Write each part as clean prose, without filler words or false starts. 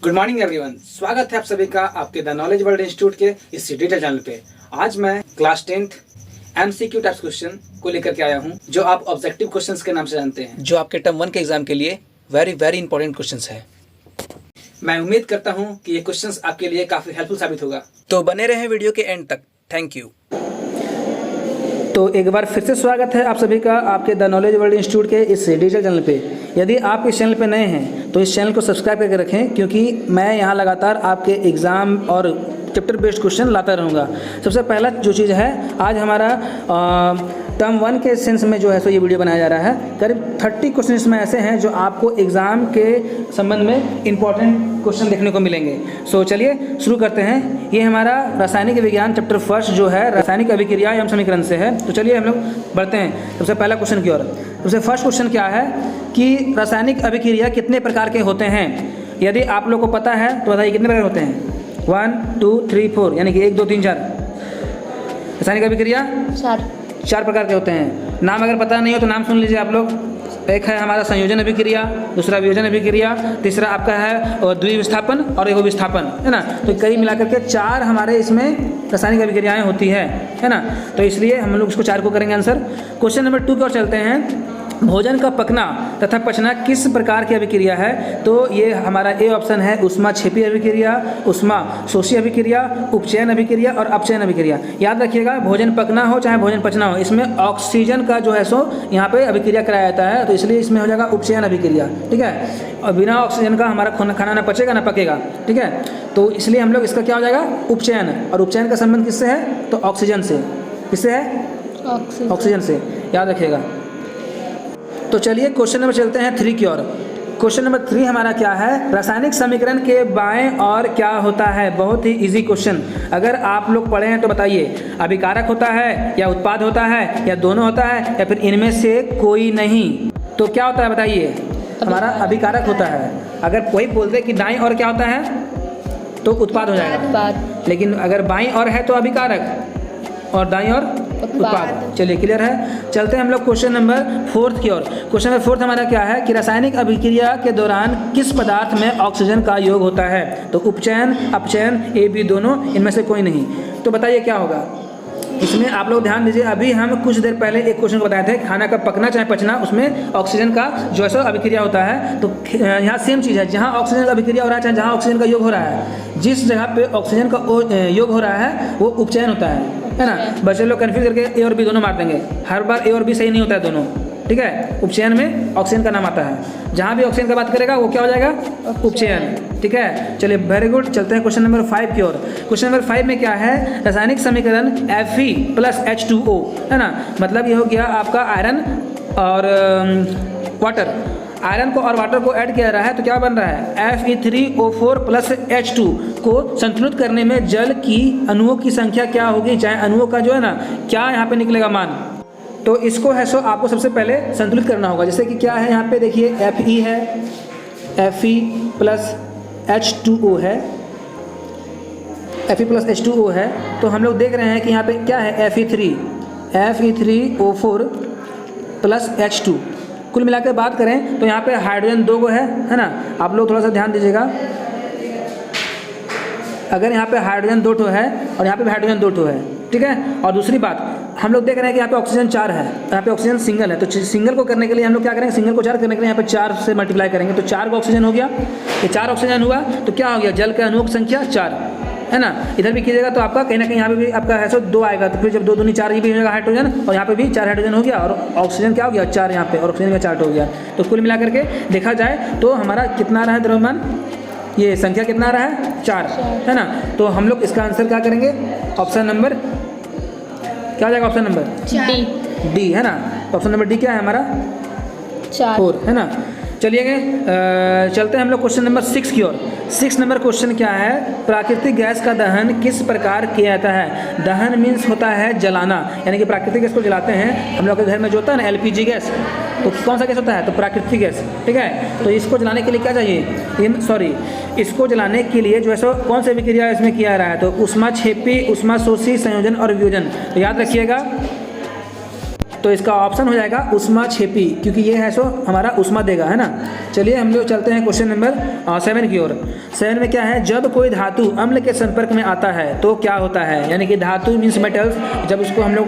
Good morning everyone, स्वागत है आप सभी का आपके द नॉलेज वर्ल्ड इंस्टीट्यूट के इस डिटेल चैनल पे। आज मैं class 10th MCQ types question को लेकर के आया हूं, जो आप ऑब्जेक्टिव क्वेश्चंस के नाम से जानते हैं, जो आपके टर्म 1 के एग्जाम के लिए वेरी इंपॉर्टेंट क्वेश्चंस है। मैं उम्मीद करता हूं कि ये क्वेश्चंस आपके लिए काफी हेल्पफुल साबित होगा, तो बने रहें वीडियो के एंड तक। Thank you. तो एक बार फिर से स्वागत है आप सभी का आपके द नॉलेज वर्ल्ड इंस्टीट्यूट के इस डिजिटल चैनल पे। यदि आप इस चैनल पे नए हैं तो इस चैनल को सब्सक्राइब करके रखें, क्योंकि मैं यहाँ लगातार आपके एग्ज़ाम और चैप्टर बेस्ड क्वेश्चन लाता रहूँगा। सबसे पहला जो चीज़ है, आज हमारा टर्म 1 के सेंस में जो है सो ये वीडियो बनाया जा रहा है। करीब 30 क्वेश्चन इसमें ऐसे हैं जो आपको एग्ज़ाम के संबंध में इंपॉर्टेंट क्वेश्चन देखने को मिलेंगे। सो चलिए शुरू करते हैं। ये हमारा रासायनिक विज्ञान चैप्टर फर्स्ट जो है रासायनिक अभिक्रिया एवं समीकरण से है। तो चलिए हम लोग बढ़ते हैं सबसे पहला क्वेश्चन की ओर। सबसे फर्स्ट क्वेश्चन क्या है कि रासायनिक अभिक्रिया कितने प्रकार के होते हैं। यदि आप लोग को पता है तो बताइए कितने प्रकार होते हैं। 1 2 3 4 यानी कि 1 2 3 4 रासायनिक अभिक्रिया 4 प्रकार के होते हैं। नाम अगर पता नहीं हो तो नाम सुन लीजिए आप लोग। एक है हमारा संयोजन अभिक्रिया, दूसरा वियोजन अभिक्रिया, तीसरा आपका है द्विविस्थापन और एक विस्थापन, है ना। तो कई मिलाकर के 4 हमारे इसमें रासायनिक अभिक्रियाएं होती है ना। तो इसलिए हम लोग इसको 4 को करेंगे आंसर। क्वेश्चन नंबर 2 की ओर चलते हैं। भोजन का पकना तथा पचना किस प्रकार की अभिक्रिया है। तो ये हमारा ए ऑप्शन है ऊष्माक्षेपी अभिक्रिया, ऊष्माशोषी अभिक्रिया, उपचयन अभिक्रिया और अपचयन अभिक्रिया। याद रखिएगा, भोजन पकना हो चाहे भोजन पचना हो, इसमें ऑक्सीजन का जो है सो यहाँ पे अभिक्रिया कराया जाता है, तो इसलिए इसमें हो जाएगा उपचयन अभिक्रिया। ठीक है, और बिना ऑक्सीजन का हमारा खाना ना पचेगा ना पकेगा। ठीक है, तो इसलिए हम लोग इसका क्या हो जाएगा उपचयन। और उपचयन का संबंध किससे है तो ऑक्सीजन से। किससे है ऑक्सीजन से, याद रखिएगा। तो चलिए क्वेश्चन नंबर चलते हैं 3 की ओर। क्वेश्चन नंबर 3 हमारा क्या है, रासायनिक समीकरण के बाएं और क्या होता है। बहुत ही इजी क्वेश्चन, अगर आप लोग पढ़े हैं तो बताइए। अभिकारक होता है या उत्पाद होता है या दोनों होता है या फिर इनमें से कोई नहीं। तो क्या होता है बताइए, हमारा अभिकारक होता है। अगर कोई बोलते कि दाईं और क्या होता है तो उत्पाद हो जाएगा, लेकिन अगर बाईं और है तो अभिकारक और दाईं और उत्पाद। चलिए क्लियर है। चलते हैं हम लोग क्वेश्चन नंबर 4 की ओर। क्वेश्चन नंबर 4 हमारा क्या है कि रासायनिक अभिक्रिया के दौरान किस पदार्थ में ऑक्सीजन का योग होता है। तो उपचयन अपचयन ए बी दोनों, इनमें से कोई नहीं। तो बताइए क्या होगा इसमें। आप लोग ध्यान दीजिए, अभी हम कुछ देर पहले एक क्वेश्चन को बताए थे, खाना का पकना चाहे पचना, उसमें ऑक्सीजन का जो है सो अभिक्रिया होता है। तो यहाँ सेम चीज़ है, जहाँ ऑक्सीजन का अभिक्रिया हो रहा है चाहे जहाँ ऑक्सीजन का योग हो रहा है, जिस जगह पे ऑक्सीजन का योग हो रहा है वो उपचयन होता है ना। बच्चे लोग कन्फ्यूज करके ए और बी दोनों मार देंगे, हर बार ए और बी सही नहीं होता है दोनों। ठीक है, उपचयन में ऑक्सीजन का नाम आता है, जहाँ भी ऑक्सीजन का बात करेगा वो क्या हो जाएगा उपचयन। ठीक है, चलिए वेरी गुड। चलते हैं क्वेश्चन नंबर 5 की ओर। क्वेश्चन नंबर 5 में क्या है, रासायनिक समीकरण Fe+H2O, है ना। मतलब ये हो गया आपका आयरन और वाटर। आयरन को और वाटर को ऐड किया रहा है तो क्या बन रहा है Fe3O4+H2 को संतुलित करने में जल की अणुओं की संख्या क्या होगी, चाहे अणुओं का जो है ना क्या यहाँ पे निकलेगा मान। तो इसको है सो आपको सबसे पहले संतुलित करना होगा। जैसे कि क्या है यहाँ पे देखिए Fe है, Fe+H2O है, Fe+H2O है। तो हम लोग देख रहे हैं कि यहाँ पे क्या है Fe3O4+H2। कुल मिलाकर बात करें तो यहाँ पे हाइड्रोजन 2 गो है ना। आप लोग थोड़ा सा ध्यान दीजिएगा, अगर यहाँ पे हाइड्रोजन 2 ठो है और यहाँ पे भी हाइड्रोजन 2 ठो है। ठीक है, और दूसरी बात हम लोग देख रहे हैं कि यहाँ पे ऑक्सीजन 4 है, यहाँ पे ऑक्सीजन सिंगल है। तो सिंगल को करने के लिए हम लोग क्या करेंगे, सिंगल को 4 करने के लिए यहाँ पे 4 से मल्टीप्लाई करेंगे तो 4 का ऑक्सीजन हो गया। ये 4 ऑक्सीजन हुआ तो क्या हो गया, जल के अणुओं की संख्या 4, है ना। इधर भी कीजिएगा तो आपका कहीं ना कहीं यहाँ पे भी आपका है सो 2 आएगा। तो फिर जब 2 दूनी 4 ये भी हो जाएगा हाइड्रोजन, और यहाँ पे भी 4 हाइड्रोजन हो गया, और ऑक्सीजन क्या हो गया 4 यहाँ पे, और ऑक्सीजन का 4 हो गया। तो कुल मिला करके देखा जाए तो हमारा कितना रहा है द्रव्यमान, ये संख्या कितना रहा है 4, है ना। तो हम लोग इसका आंसर क्या करेंगे, ऑप्शन नंबर क्या हो जाएगा, ऑप्शन नंबर डी, है ना। तो ऑप्शन नंबर डी क्या है हमारा 4, है ना। चलिए चलते हैं हम लोग क्वेश्चन नंबर 6 की ओर। 6 नंबर क्वेश्चन क्या है, प्राकृतिक गैस का दहन किस प्रकार किया जाता है। दहन मीन्स होता है जलाना, यानी कि प्राकृतिक गैस को जलाते हैं। हम लोग के घर में जो होता है ना LPG गैस, तो कौन सा गैस होता है तो प्राकृतिक गैस। ठीक है, तो इसको जलाने के लिए क्या चाहिए, इसको जलाने के लिए जो है सो कौन सी अभिक्रिया इसमें किया रहा है, तो ऊष्माक्षेपी, ऊष्माशोषी, संयोजन और वियोजन। तो याद रखिएगा, तो इसका ऑप्शन हो जाएगा ऊष्माक्षेपी, क्योंकि ये है सो हमारा ऊष्मा देगा, है ना। चलिए हम लोग चलते हैं क्वेश्चन नंबर 7 की ओर। 7 में क्या है, जब कोई धातु अम्ल के संपर्क में आता है तो क्या होता है, यानी कि धातु मीन्स मेटल्स, जब उसको हम लोग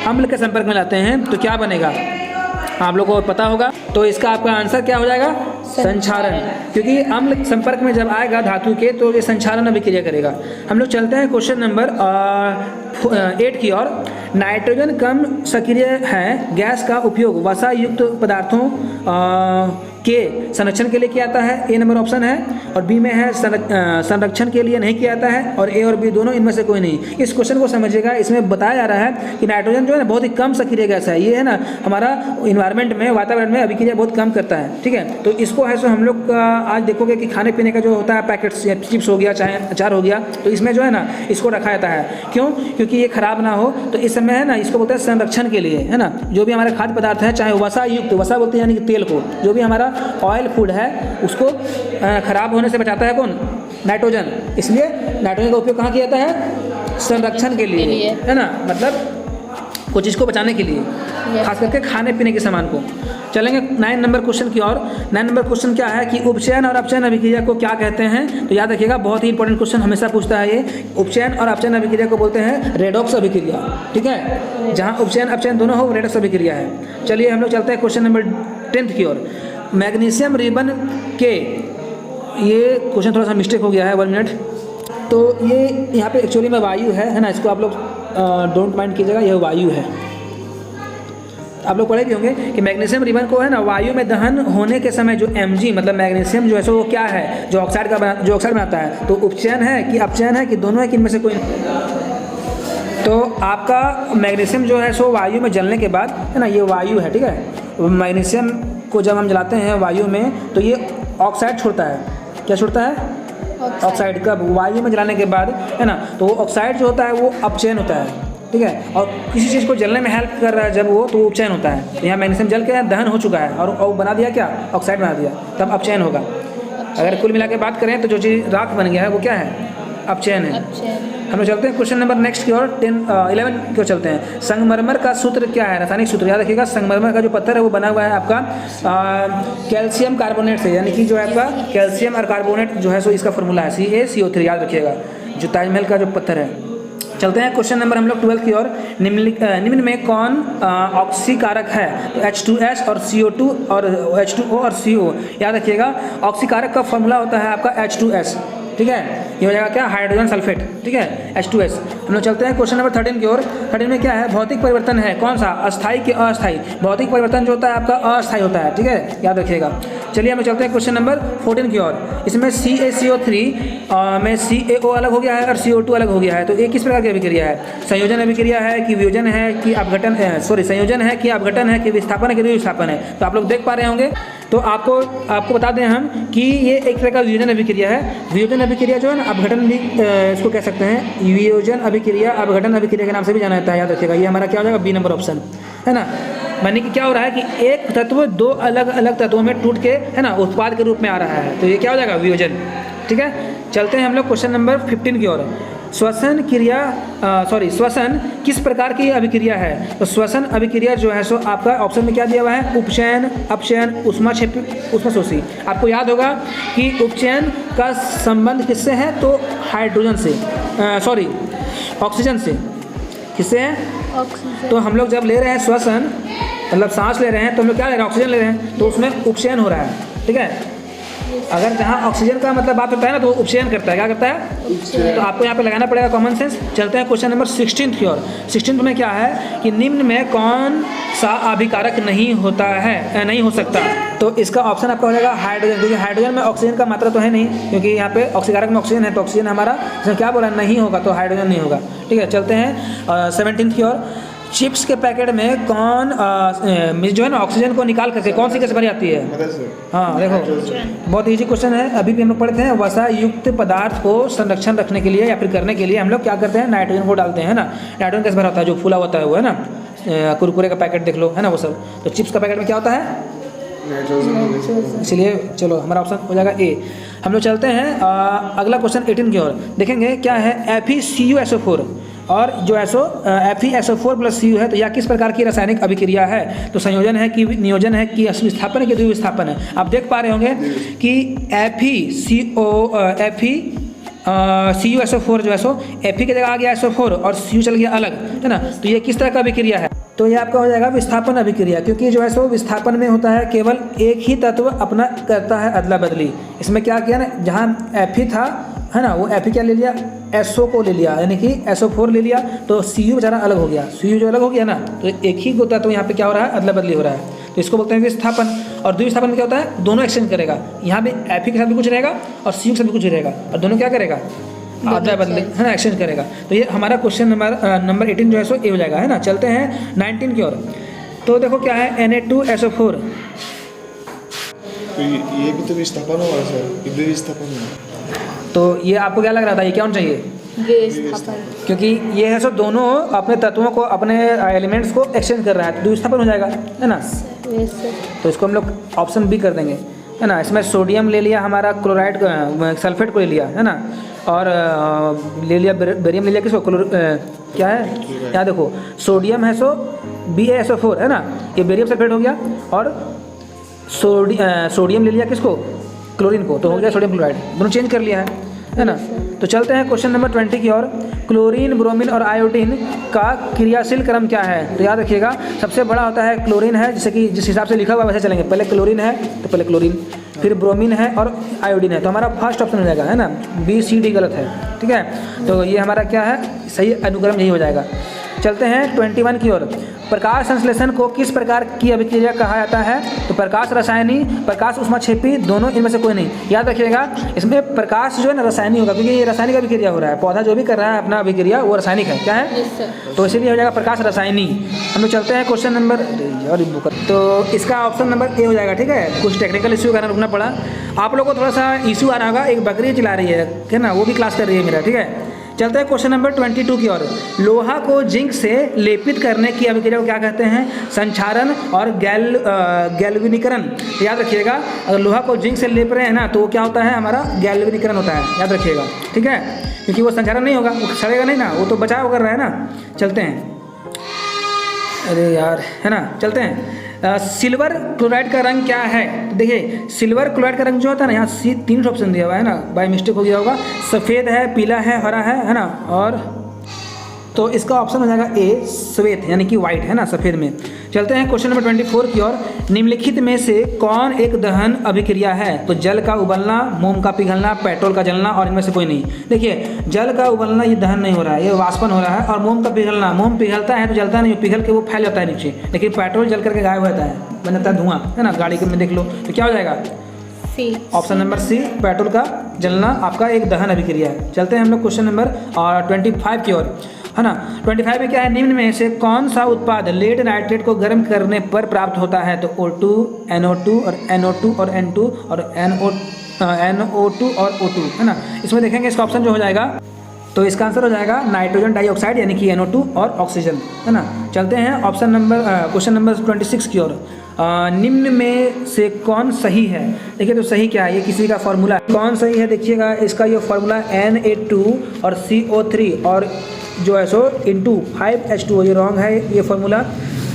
अम्ल के संपर्क में लाते हैं तो क्या बनेगा, आप लोगों को पता होगा। तो इसका आपका आंसर क्या हो जाएगा, संक्षारण, क्योंकि अम्ल संपर्क में जब आएगा धातु के तो ये संक्षारण अभिक्रिया करेगा। हम लोग चलते हैं क्वेश्चन नंबर 8 की ओर। नाइट्रोजन कम सक्रिय है गैस का उपयोग वसा युक्त पदार्थों के संरक्षण के लिए किया जाता है, ए नंबर ऑप्शन है, और बी में है संरक्षण के लिए नहीं किया जाता है, और ए और बी दोनों इनमें से कोई नहीं। इस क्वेश्चन को समझिएगा, इसमें बताया जा रहा है कि नाइट्रोजन जो है ना बहुत ही कम सक्रिय गैस है, ये है ना हमारा इन्वायरमेंट में, वातावरण में अभिक्रिया बहुत कम करता है, ठीक है। तो इसको है सो हम लोग आज देखोगे कि खाने पीने का जो होता है पैकेट्स, चिप्स हो गया चाहे अचार हो गया, तो इसमें जो है ना इसको रखा जाता है, क्यों, क्योंकि ये खराब ना हो, तो इस समय है ना इसको बोलते हैं संरक्षण के लिए, है ना। जो भी हमारे खाद्य पदार्थ है, चाहे वसा युक्त, वसा बोलते हैं यानी कि तेल को, जो भी हमारा ऑयल फूड है उसको खराब होने से बचाता है कौन, नाइट्रोजन। इसलिए नाइट्रोजन का उपयोग कहाँ किया जाता है, संरक्षण के लिए, है ना, मतलब कुछ चीज़ को बचाने के लिए, खास करके खाने पीने के सामान को। चलेंगे 9 नंबर क्वेश्चन की ओर। 9 नंबर क्वेश्चन क्या है कि उपचयन और अपचयन अभिक्रिया को क्या कहते हैं, तो याद रखिएगा, बहुत ही इंपॉर्टेंट क्वेश्चन हमेशा पूछता है ये। उपचयन और अपचयन अभिक्रिया को बोलते हैं रेडॉक्स अभिक्रिया, ठीक है, जहाँ उपचयन अपचयन दोनों हो रेडॉक्स अभिक्रिया है। चलिए हम लोग चलते हैं क्वेश्चन नंबर 10 की ओर। मैग्नीशियम रिबन के, ये क्वेश्चन थोड़ा सा मिस्टेक हो गया है, 1 मिनट। तो ये यहाँ पे एक्चुअली में वायु है ना, इसको आप लोग डोंट माइंड कीजिएगा, यह वायु है। आप लोग पढ़े भी होंगे कि मैग्नीशियम रिबन को है ना वायु में दहन होने के समय जो Mg मतलब मैग्नीशियम जो है सो वो क्या है, जो ऑक्साइड बनाता है। तो उपचयन है कि अपचयन है कि दोनों है कि इनमें से कोई। तो आपका मैग्नीशियम जो है सो वायु में जलने के बाद, है ना, ये वायु है, ठीक है। मैग्नीशियम को जब हम जलाते हैं वायु में तो ये ऑक्साइड छोड़ता है, क्या छोड़ता है, ऑक्साइड। कब, वायु में जलाने के बाद, है ना, तो वो ऑक्साइड जो होता है वो अपचयन होता है, ठीक है। और किसी चीज़ को जलने में हेल्प कर रहा है जब वो, तो उपचयन होता है। तो यहाँ मैग्नीशियम जल के दहन हो चुका है और बना दिया क्या, ऑक्साइड बना दिया, तब अपचयन होगा। अगर कुल मिला के बात करें तो जो चीज़ राख बन गया है वो क्या है, अपचयन है। हम लोग चलते हैं क्वेश्चन नंबर नेक्स्ट की ओर, 11 की ओर चलते हैं। संगमरमर का सूत्र क्या है, रासायनिक सूत्र याद रखिएगा। संगमरमर का जो पत्थर है वो बना हुआ है आपका कैल्शियम कार्बोनेट से, यानी कि जो है आपका कैल्शियम और कार्बोनेट जो है सो इसका फॉर्मूला है CaCO3, याद रखिएगा, जो ताजमहल का जो पत्थर है। चलते हैं क्वेश्चन नंबर हम लोग 12 की ओर। निम्न में कौन ऑक्सीकारक है, तो H2S और CO2 और H2O और CO, याद रखिएगा। ऑक्सीकारक का फॉर्मूला होता है आपका H2S, ठीक है, ये हो जाएगा क्या, हाइड्रोजन सल्फेट, ठीक है, H2S। हम लोग चलते हैं क्वेश्चन नंबर 13 की ओर। 13 में क्या है, भौतिक परिवर्तन है कौन सा, अस्थाई कि अस्थाई। भौतिक परिवर्तन जो होता है आपका अस्थाई होता है, ठीक है, याद रखिएगा। चलिए हम चलते हैं क्वेश्चन नंबर 14 की ओर। इसमें CaCO3 में CaO अलग हो गया है और CO2 अलग हो गया है, तो एक किस प्रकार की अभिक्रिया है, संयोजन अभिक्रिया है कि वियोजन है कि अपघटन, संयोजन है कि अपघटन है कि विस्थापन है कि विस्थापन है। तो आप लोग देख पा रहे होंगे। तो आपको बता दें हम कि ये एक तरह का वियोजन अभिक्रिया है। वियोजन अभिक्रिया जो है ना, अपघटन भी इसको कह सकते हैं। वियोजन अभिक्रिया अपघटन अभिक्रिया के नाम से भी जाना जाता है, याद रखिएगा। ये हमारा क्या हो जाएगा, बी नंबर ऑप्शन, है ना। माने कि क्या हो रहा है कि एक तत्व दो अलग अलग तत्वों में टूट के, है ना, उत्पाद के रूप में आ रहा है, तो ये क्या हो जाएगा, वियोजन, ठीक है। चलते हैं हम लोग क्वेश्चन नंबर 15 की ओर। श्वसन किस प्रकार की अभिक्रिया है, तो श्वसन अभिक्रिया जो है सो आपका ऑप्शन में क्या दिया हुआ है, उपचयन, अपचयन, ऊष्माक्षेपी, ऊष्माशोषी। आपको याद होगा कि उपचयन का संबंध किससे है, तो हाइड्रोजन से, ऑक्सीजन से। किससे है, ऑक्सीजन। तो हम लोग जब ले रहे हैं श्वसन, मतलब सांस ले रहे हैं, तो हम लोग क्या ले रहे हैं, ऑक्सीजन ले रहे हैं, तो उसमें उपचयन हो रहा है, ठीक है। अगर जहाँ ऑक्सीजन का मतलब बात होता है ना, तो उपचयन करता है, क्या करता है, तो आपको यहाँ पे लगाना पड़ेगा कॉमन सेंस। चलते हैं क्वेश्चन नंबर 16 की ओर। 16 में क्या है कि निम्न में कौन सा अभिकारक नहीं होता है, नहीं हो सकता, तो इसका ऑप्शन आपका हो जाएगा हाइड्रोजन, क्योंकि हाइड्रोजन में ऑक्सीजन का मात्रा तो है नहीं, क्योंकि यहाँ पे ऑक्सीकारक में ऑक्सीजन है, तो ऑक्सीजन हमारा इसमें क्या बोला, नहीं होगा, तो हाइड्रोजन नहीं होगा, ठीक है। चलते हैं 17 की ओर। चिप्स के पैकेट में कौन जो है ना ऑक्सीजन को निकाल करके कौन सी गैस भरी जाती है, हाँ देखो, बहुत इजी क्वेश्चन है। अभी भी हम लोग पढ़ते हैं, वसा युक्त पदार्थ को संरक्षण रखने के लिए या फिर करने के लिए हम लोग क्या करते हैं, नाइट्रोजन को डालते हैं, है ना। नाइट्रोजन गैस भरा होता है, जो फूला होता है वो, है ना, कुरकुरे का पैकेट देख लो, है ना, वो सब। तो चिप्स का पैकेट में क्या होता है, इसलिए चलो हमारा ऑप्शन हो जाएगा ए। हम लोग चलते हैं अगला क्वेश्चन 18 की ओर। देखेंगे क्या है, FeCuSO4 और जो FeSO4 प्लस Cu है, तो यह किस प्रकार की रासायनिक अभिक्रिया है? तो संयोजन है कि नियोजन है कि विस्थापन है कि द्विविस्थापन है? आप देख पा रहे होंगे कि CuSO4 जो है सो Fe की जगह आ गया SO4 और Cu चल गया अलग, है ना। तो ये किस तरह का अभिक्रिया है? तो ये आपका हो जाएगा विस्थापन अभिक्रिया, क्योंकि जो है सो विस्थापन में होता है केवल एक ही तत्व अपना करता है अदला बदली। इसमें क्या किया ना, जहाँ Fe था, है ना, वो Fe क्या ले लिया, SO को ले लिया, यानी कि SO4 ले लिया, तो Cu बेचारा अलग हो गया। Cu जो अलग हो गया ना, तो एक ही होता है, तो यहाँ पे क्या हो रहा है, अदला बदली हो रहा है। तो इसको बोलते हैं विस्थापन। और द्विविस्थापन में क्या होता है, दोनों एक्सचेंज करेगा। यहाँ पे Fe के साथ भी कुछ रहेगा और Cu के साथ भी कुछ रहेगा, और दोनों क्या करेगा, अदला बदली, है ना, एक्सचेंज करेगा। तो ये हमारा क्वेश्चन नंबर 18 जो है सो ए हो जाएगा, है ना। चलते हैं 19 की ओर। तो देखो क्या है, Na2SO4। तो ये भी तो विस्थापन होगा सर, ये भी विस्थापन है। तो ये आपको क्या लग रहा था, ये क्या होना चाहिए, क्योंकि ये है सो दोनों अपने तत्वों को, अपने एलिमेंट्स को एक्सचेंज कर रहा है, तो विस्थापन हो जाएगा, है ना। तो इसको हम लोग ऑप्शन बी कर देंगे, है ना। इसमें सोडियम ले लिया हमारा, क्लोराइड सल्फेट को ले लिया, है ना, और ले लिया बेरियम ले लिया, किसको, क्या है, यहाँ देखो सोडियम है सो BaSO4, है ना, ये बेरियम सल्फेट हो गया, और सोडियम ले लिया किसको, क्लोरीन को, तो हो गया सोडियम क्लोराइड, दोनों चेंज कर लिया है ना। तो चलते हैं क्वेश्चन नंबर 20 की ओर। क्लोरीन, ब्रोमीन और आयोडीन का क्रियाशील क्रम क्या है? तो याद रखिएगा, सबसे बड़ा होता है क्लोरीन है, जैसे कि जिस हिसाब से लिखा हुआ वैसे चलेंगे। पहले क्लोरीन है तो पहले क्लोरीन, फिर ब्रोमीन है और आयोडीन है, तो हमारा फर्स्ट ऑप्शन हो जाएगा, है ना। B-C-D गलत है, ठीक है। तो ये हमारा क्या है, सही अनुक्रम यही हो जाएगा। चलते हैं 21 की ओर। प्रकाश संश्लेषण को किस प्रकार की अभिक्रिया कहा जाता है? तो प्रकाश रसायनी, प्रकाश ऊष्माक्षेपी, दोनों इनमें से कोई नहीं। याद रखिएगा, इसमें प्रकाश जो है ना रासायनिक होगा, क्योंकि ये रासायनिक अभिक्रिया हो रहा है। पौधा जो भी कर रहा है अपना अभिक्रिया, वो रासायनिक है, क्या है, तो इसीलिए हो जाएगा प्रकाश रसायनी। हम लोग चलते हैं क्वेश्चन नंबर, तो इसका ऑप्शन नंबर ए हो जाएगा, ठीक है। कुछ टेक्निकल इश्यू कारण रुकना पड़ा। आप लोगों को थोड़ा सा इशू आ रहा होगा, एक बकरी चिल्ला रही है ना, वो भी क्लास कर रही है मेरा, ठीक है। चलते हैं क्वेश्चन नंबर 22 की ओर। लोहा को जिंक से लेपित करने की अभिक्रिया को क्या कहते हैं? संक्षारण और गैल्वेनीकरण। तो याद रखिएगा, अगर लोहा को जिंक से लेप रहे हैं ना, तो वो क्या होता है, हमारा गैल्वेनीकरण होता है, याद रखिएगा, ठीक है। क्योंकि वो संक्षारण नहीं होगा, वो सड़ेगा नहीं ना, वो तो बचाव कर रहा है ना। चलते हैं, अरे यार, है ना, चलते हैं। सिल्वर क्लोराइड का रंग क्या है? देखिए, सिल्वर क्लोराइड का रंग जो होता है ना, यहाँ 3 ऑप्शन दिया हुआ है ना, बाय मिस्टेक हो गया होगा। सफ़ेद है, पीला है, हरा है ना, और तो इसका ऑप्शन हो जाएगा ए, श्वेत, यानी कि वाइट, है ना, सफ़ेद में। चलते हैं क्वेश्चन नंबर 24 की ओर। निम्नलिखित में से कौन एक दहन अभिक्रिया है? तो जल का उबलना, मोम का पिघलना, पेट्रोल का जलना, और इनमें से कोई नहीं। देखिए, जल का उबलना ये दहन नहीं हो रहा है, ये वाष्पन हो रहा है। और मोम का पिघलना, मोम पिघलता है तो जलता नहीं, पिघल के वो फैल जाता है नीचे, लेकिन पेट्रोल जल करके गायब होता है, बनता है धुआं, है ना, गाड़ी में देख लो। तो क्या हो जाएगा, ऑप्शन नंबर सी, पेट्रोल का जलना आपका एक दहन अभिक्रिया है। चलते हैं हम लोग क्वेश्चन नंबर 25 की ओर, है ना। 25 में क्या है, निम्न में से कौन सा उत्पाद लेड नाइट्रेट को गर्म करने पर प्राप्त होता है? तो O2, NO2 और NO2 और N2 और NO2 और O2, है ना। इसमें देखेंगे इसका ऑप्शन जो हो जाएगा, तो इसका आंसर हो जाएगा नाइट्रोजन डाइऑक्साइड, यानी कि NO2 और ऑक्सीजन, है ना। चलते हैं ऑप्शन नंबर क्वेश्चन नंबर 26 की ओर। निम्न में से कौन सही है? देखिए, तो सही क्या है, ये किसी का फॉर्मूला कौन सही है, देखिएगा इसका ये फॉर्मूला Na2 और CO3 और जो है सो इंटू 5H2O, ये रॉन्ग है ये फॉर्मूला।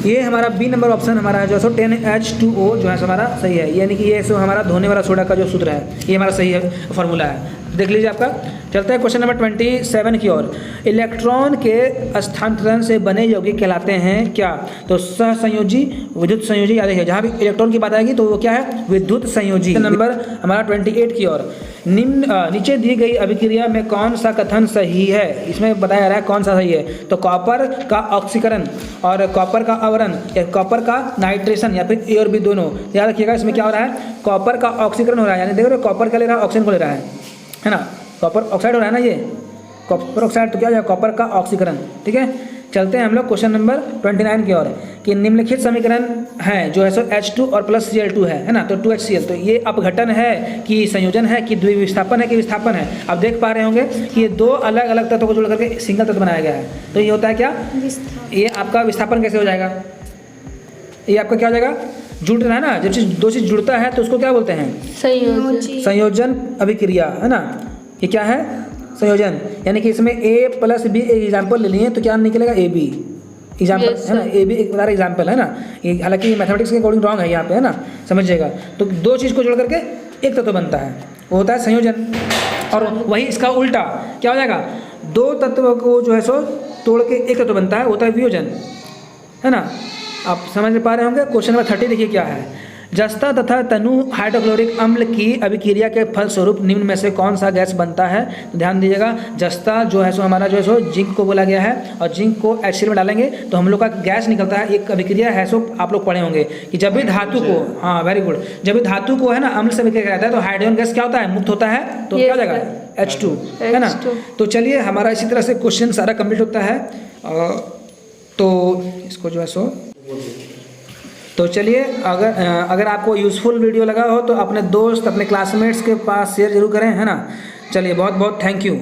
ये हमारा बी नंबर ऑप्शन हमारा है जो सो 10H2O जो है हमारा सही है, यानी कि ये सो हमारा धोने वाला सोडा का जो सूत्र है, ये हमारा सही है फॉर्मूला है, देख लीजिए आपका। चलते हैं क्वेश्चन नंबर 27 की ओर। इलेक्ट्रॉन के स्थानांतरण से बने यौगिक कहलाते हैं क्या? तो सहसंयोजी, विद्युत संयोजी, याद रखिए, जहाँ भी इलेक्ट्रॉन की बात आएगी तो वो क्या है, विद्युत संयोजी। नंबर हमारा 28 की ओर। नीचे दी गई अभिक्रिया में कौन सा कथन सही है? इसमें बताया जा रहा है कौन सा सही है। तो कॉपर का ऑक्सीकरण और कॉपर का आवरण या कॉपर का नाइट्रेशन या फिर ए और बी दोनों। याद रखिएगा, इसमें क्या हो रहा है, कॉपर का ऑक्सीकरण हो रहा है, यानी देखो कॉपर क्या ले रहा है, ऑक्सीजन को ले रहा है ना, कॉपर ऑक्साइड हो रहा है ना, ये कॉपर ऑक्साइड, तो क्या हो जाएगा, कॉपर का ऑक्सीकरण, ठीक है। चलते हैं हम लोग क्वेश्चन नंबर 29 की ओर कि निम्नलिखित समीकरण है जो है सो H2 और प्लस Cl2 है ना, तो 2HCl, तो ये अपघटन है कि संयोजन है कि द्विविस्थापन है कि विस्थापन है? आप देख पा रहे होंगे कि ये दो अलग अलग तत्वों को जोड़ करके सिंगल तत्व बनाया गया है, तो ये होता है क्या, ये आपका विस्थापन कैसे हो जाएगा, ये आपका क्या हो जाएगा, जुड़ रहा है ना, जब चीज दो चीज जुड़ता है तो उसको क्या बोलते हैं, संयोजन अभिक्रिया, है ना। ये क्या है, संयोजन, यानी कि इसमें A प्लस B एग्जाम्पल ले लिए तो क्या निकलेगा AB एग्जाम्पल है ना, AB एक बड़ा एग्जाम्पल है ना, ये हालांकि मैथमेटिक्स के अकॉर्डिंग रॉन्ग है यहाँ पे है ना, समझिएगा। तो दो चीज़ को जोड़ करके एक तत्व बनता है, वो होता है संयोजन। और वही इसका उल्टा क्या हो जाएगा, दो तत्व को जो है सो तोड़ के एक तत्व बनता है, होता है वियोजन, है ना। आप समझ पा रहे होंगे। क्वेश्चन नंबर 30 देखिए क्या है, जस्ता तथा तनु हाइड्रोक्लोरिक अम्ल की अभिक्रिया के फलस्वरूप निम्न में से कौन सा गैस बनता है। तो ध्यान दीजिएगा, जस्ता जो है सो हमारा जो है सो जिंक को बोला गया है, और जिंक को HCl में डालेंगे तो हम लोग का गैस निकलता है। एक अभिक्रिया है सो आप लोग पढ़े होंगे कि जब भी धातु को, हाँ वेरी गुड, जब भी धातु को है ना अम्ल से अभिक्रिया कराता है तो हाइड्रोजन गैस क्या होता है, मुक्त होता है, तो क्या हो जाएगा H2, है ना। तो चलिए हमारा इसी तरह से क्वेश्चन सारा कंप्लीट होता है। तो इसको जो है सो तो चलिए, अगर आपको यूज़फुल वीडियो लगा हो तो अपने दोस्त, अपने क्लासमेट्स के पास शेयर जरूर करें, है ना। चलिए बहुत बहुत थैंक यू।